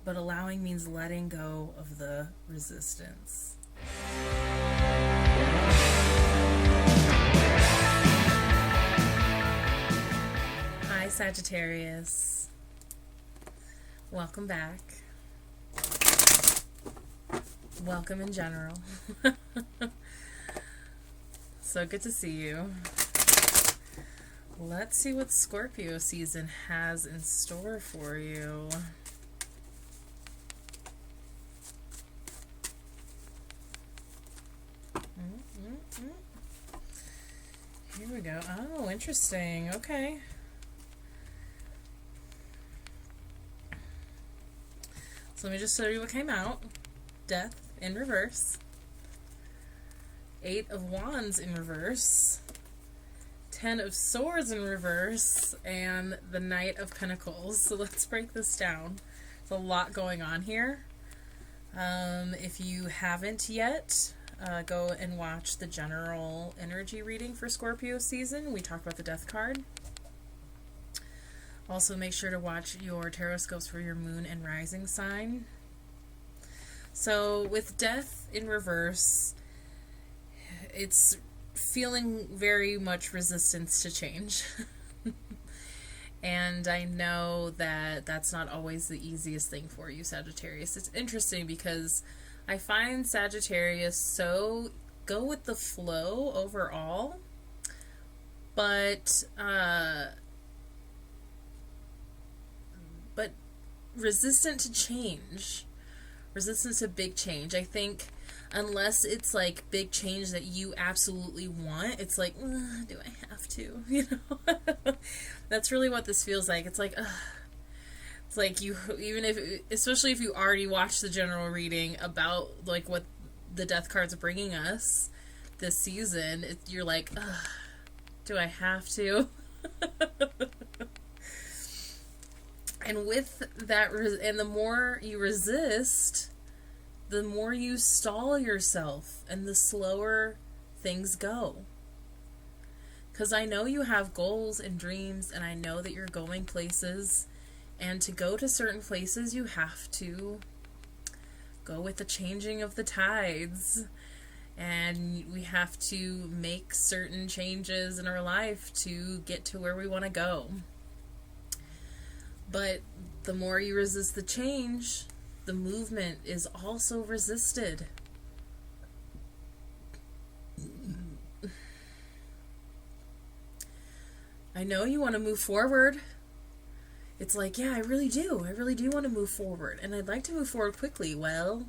but allowing means letting go of the resistance. Hi, Sagittarius. Welcome back. Welcome in general. So good to see you. Let's see what Scorpio season has in store for you. Here we go. Oh, interesting. Okay. So let me just show you what came out. Death in reverse. 8 of Wands in reverse. 10 of Swords in reverse. And the Knight of Pentacles. So let's break this down. There's a lot going on here. If you haven't yet, go and watch the general energy reading for Scorpio season. We talked about the Death card. Also, make sure to watch your tarot scopes for your moon and rising sign. So, with Death in reverse, it's feeling very much resistance to change. And I know that that's not always the easiest thing for you, Sagittarius. It's interesting because I find Sagittarius so go with the flow overall, but resistant to change, resistant to big change. I think unless it's like big change that you absolutely want, it's like, do I have to? You know, that's really what this feels like. It's like, it's like you, even if, especially if you already watched the general reading about like what the Death cards are bringing us this season, you're like, do I have to? And with that, and the more you resist, the more you stall yourself and the slower things go. Because I know you have goals and dreams, and I know that you're going places, and to go to certain places you have to go with the changing of the tides, and we have to make certain changes in our life to get to where we want to go. But the more you resist the change, the movement is also resisted. I know you want to move forward. It's like, yeah, I really do. I really do want to move forward. And I'd like to move forward quickly. Well,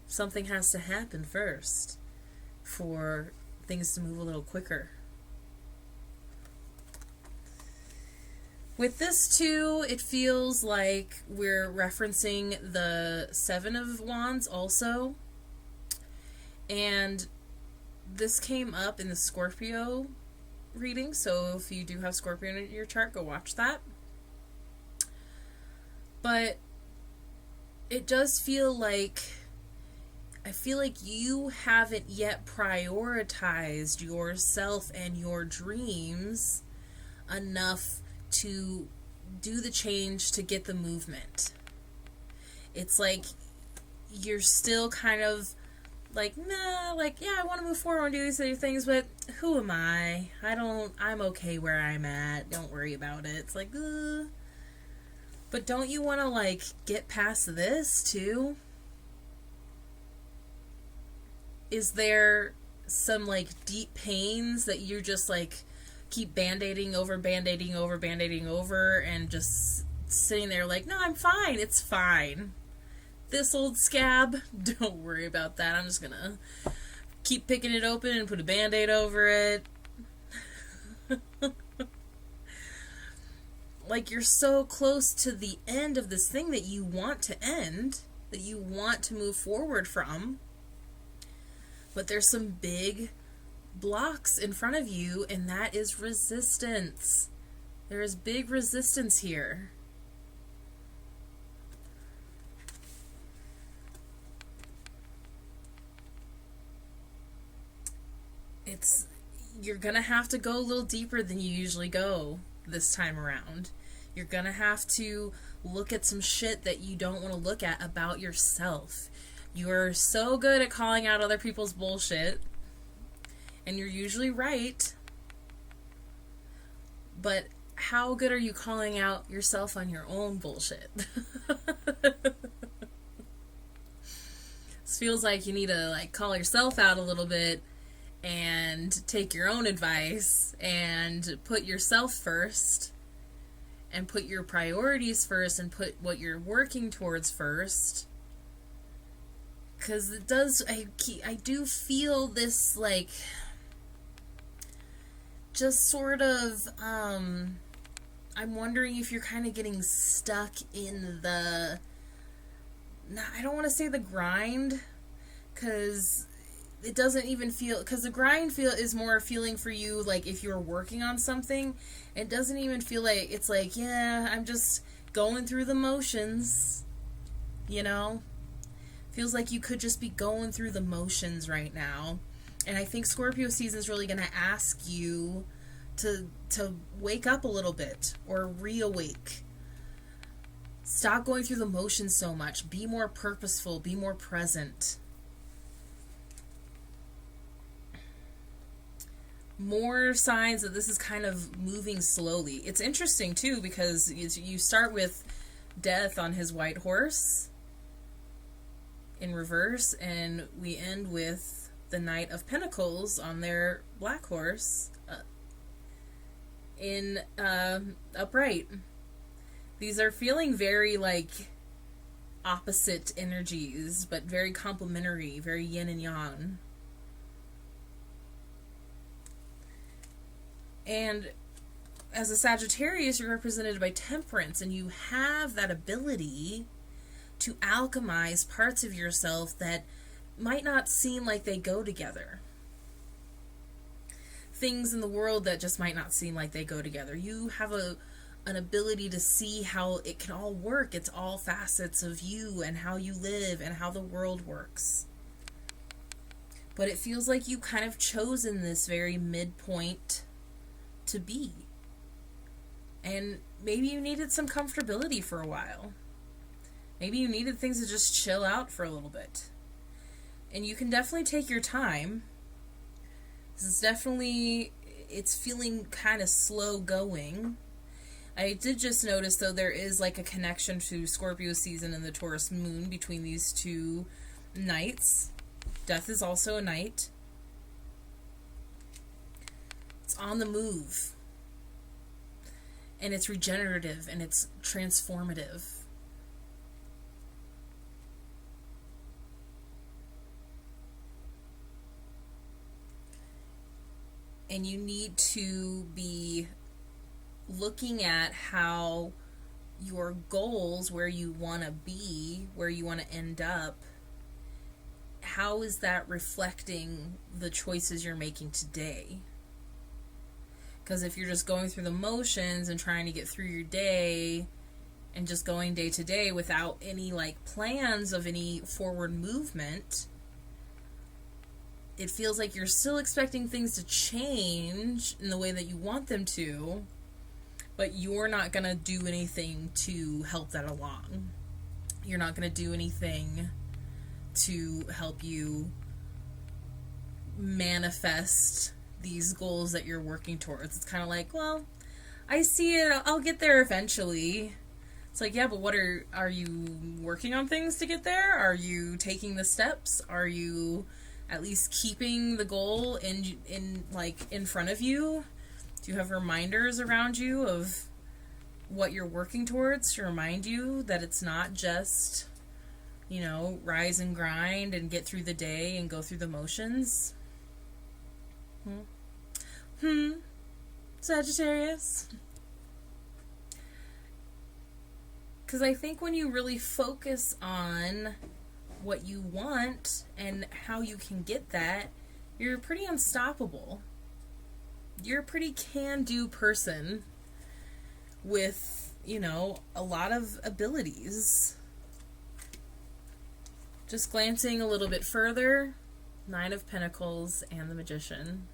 something has to happen first for things to move a little quicker. With this too, it feels like we're referencing the 7 of Wands also. And this came up in the Scorpio reading, so if you do have Scorpio in your chart, go watch that. But it does feel like, I feel like you haven't yet prioritized yourself and your dreams enough to do the change to get the movement. It's like you're still kind of like, nah, like, yeah, I want to move forward and do these other things, but who am I? I'm okay where I'm at. Don't worry about it. It's like, But don't you want to, like, get past this, too? Is there some, like, deep pains that you're just, like, keep band-aiding over, and just sitting there like, no, I'm fine. It's fine. This old scab, don't worry about that. I'm just gonna keep picking it open and put a band-aid over it. Like you're so close to the end of this thing that you want to end, that you want to move forward from, but there's some big blocks in front of you, and that is resistance. There is big resistance here. You're gonna have to go a little deeper than you usually go this time around. You're gonna have to look at some shit that you don't want to look at about yourself. You're so good at calling out other people's bullshit, and you're usually right. But how good are you calling out yourself on your own bullshit? This feels like you need to like call yourself out a little bit and take your own advice and put yourself first and put your priorities first and put what you're working towards first. Because it does, I do feel this like just sort of I'm wondering if you're kind of getting stuck in the, I don't want to say the grind, because it doesn't even feel, because the grind is more feeling for you like if you're working on something. It doesn't even feel like, it's like, yeah, I'm just going through the motions, you know? Feels like you could just be going through the motions right now. And I think Scorpio season is really going to ask you to wake up a little bit, or reawake. Stop going through the motions so much. Be more purposeful. Be more present. More signs that this is kind of moving slowly. It's interesting too, because you start with Death on his white horse in reverse, and we end with the Knight of Pentacles on their black horse in upright. These are feeling very like opposite energies, but very complementary, very yin and yang. And as a Sagittarius, you're represented by Temperance, and you have that ability to alchemize parts of yourself that might not seem like they go together. Things in the world that just might not seem like they go together. You have an ability to see how it can all work. It's all facets of you and how you live and how the world works. But it feels like you kind of chosen this very midpoint to be. And maybe you needed some comfortability for a while. Maybe you needed things to just chill out for a little bit. And you can definitely take your time. This is definitely, it's feeling kind of slow going. I did just notice, though, there is like a connection to Scorpio season and the Taurus Moon between these two nights. Death is also a night. It's on the move. And it's regenerative and it's transformative. And you need to be looking at how your goals, where you want to be, where you want to end up, how is that reflecting the choices you're making today? Because if you're just going through the motions and trying to get through your day and just going day to day without any like plans of any forward movement, it feels like you're still expecting things to change in the way that you want them to, but you're not going to do anything to help that along. You're not going to do anything to help you manifest these goals that you're working towards. It's kind of like, well, I see it, I'll get there eventually. It's like, yeah, but what are you working on things to get there? Are you taking the steps? Are you at least keeping the goal in front of you? Do you have reminders around you of what you're working towards to remind you that it's not just, you know, rise and grind and get through the day and go through the motions? Sagittarius? Because I think when you really focus on what you want and how you can get that, you're pretty unstoppable. You're a pretty can-do person with, you know, a lot of abilities. Just glancing a little bit further, Nine of Pentacles and the Magician.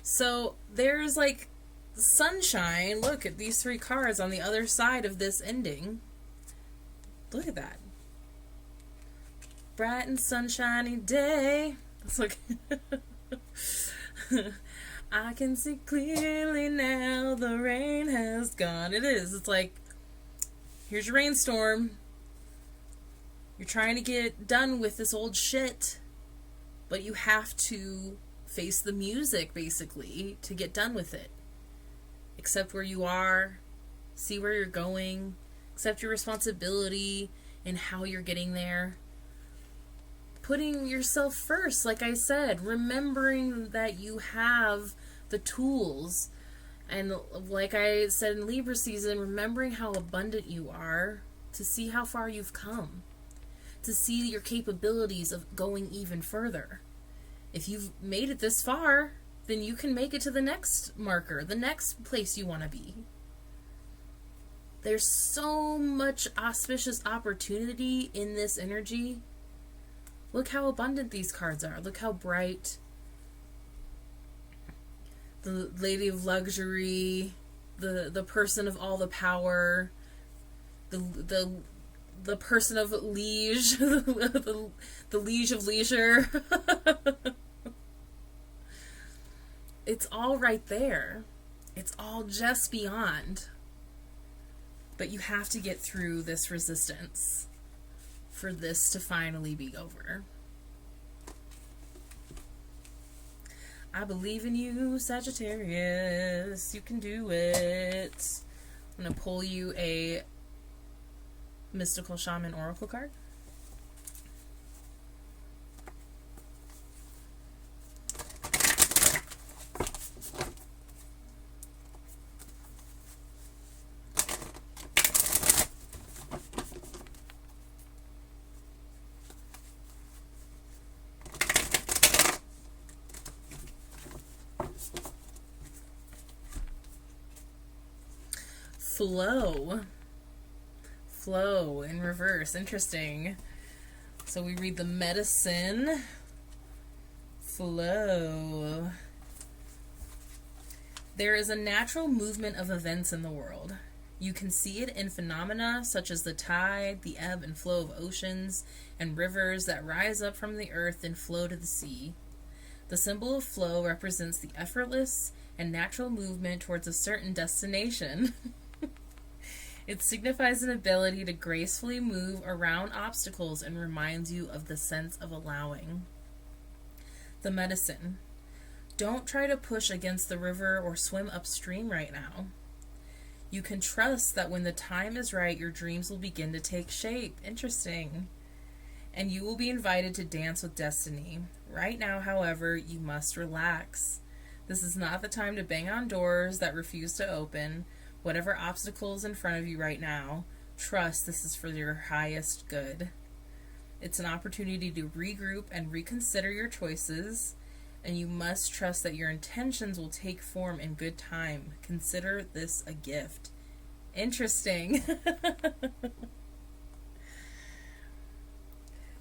So there's like sunshine. Look at these 3 cards on the other side of this ending. Look at that. Bright and sunshiny day. Let's look. I can see clearly now, the rain has gone. It is. It's like, here's your rainstorm. You're trying to get done with this old shit, but you have to face the music, basically, to get done with it. Accept where you are, see where you're going, accept your responsibility and how you're getting there. Putting yourself first, like I said, remembering that you have the tools. And like I said in Libra season, remembering how abundant you are to see how far you've come. To see your capabilities of going even further. If you've made it this far, then you can make it to the next marker, the next place you want to be. There's so much auspicious opportunity in this energy. Look how abundant these cards are. Look how bright. The Lady of Luxury, the person of all the power, the person of liege, the liege of leisure. It's all right there. It's all just beyond. But you have to get through this resistance for this to finally be over. I believe in you, Sagittarius. You can do it. I'm going to pull you a Mystical Shaman Oracle card. Flow in reverse. Interesting. So we read the medicine. Flow. There is a natural movement of events in the world. You can see it in phenomena such as the tide, the ebb and flow of oceans, and rivers that rise up from the earth and flow to the sea. The symbol of flow represents the effortless and natural movement towards a certain destination. It signifies an ability to gracefully move around obstacles and reminds you of the sense of allowing. The medicine. Don't try to push against the river or swim upstream right now. You can trust that when the time is right, your dreams will begin to take shape. Interesting. And you will be invited to dance with destiny. Right now, however, you must relax. This is not the time to bang on doors that refuse to open. Whatever obstacle is in front of you right now, trust this is for your highest good. It's an opportunity to regroup and reconsider your choices, and you must trust that your intentions will take form in good time. Consider this a gift. Interesting.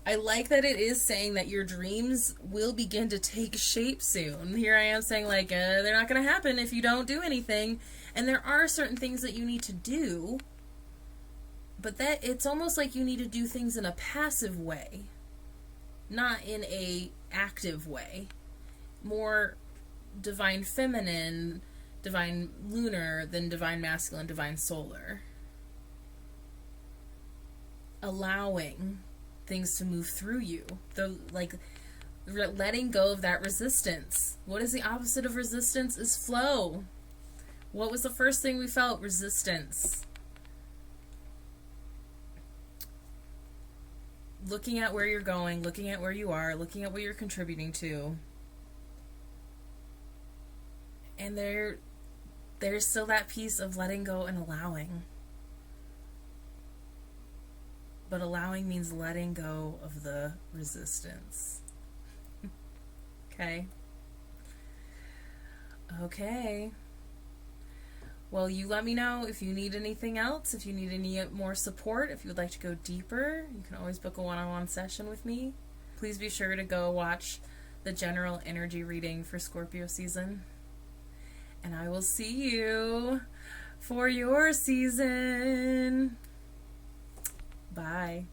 I like that it is saying that your dreams will begin to take shape soon. Here I am saying, like, they're not going to happen if you don't do anything. And there are certain things that you need to do, but that it's almost like you need to do things in a passive way, not in a active way. More divine feminine, divine lunar than divine masculine, divine solar. Allowing things to move through you. Letting go of that resistance. What is the opposite of resistance? Is flow. What was the first thing we felt? Resistance. Looking at where you're going, looking at where you are, looking at what you're contributing to. And there's still that piece of letting go and allowing. But allowing means letting go of the resistance. Okay? Okay. Well, you let me know if you need anything else, if you need any more support, if you would like to go deeper. You can always book a one-on-one session with me. Please be sure to go watch the general energy reading for Scorpio season. And I will see you for your season. Bye.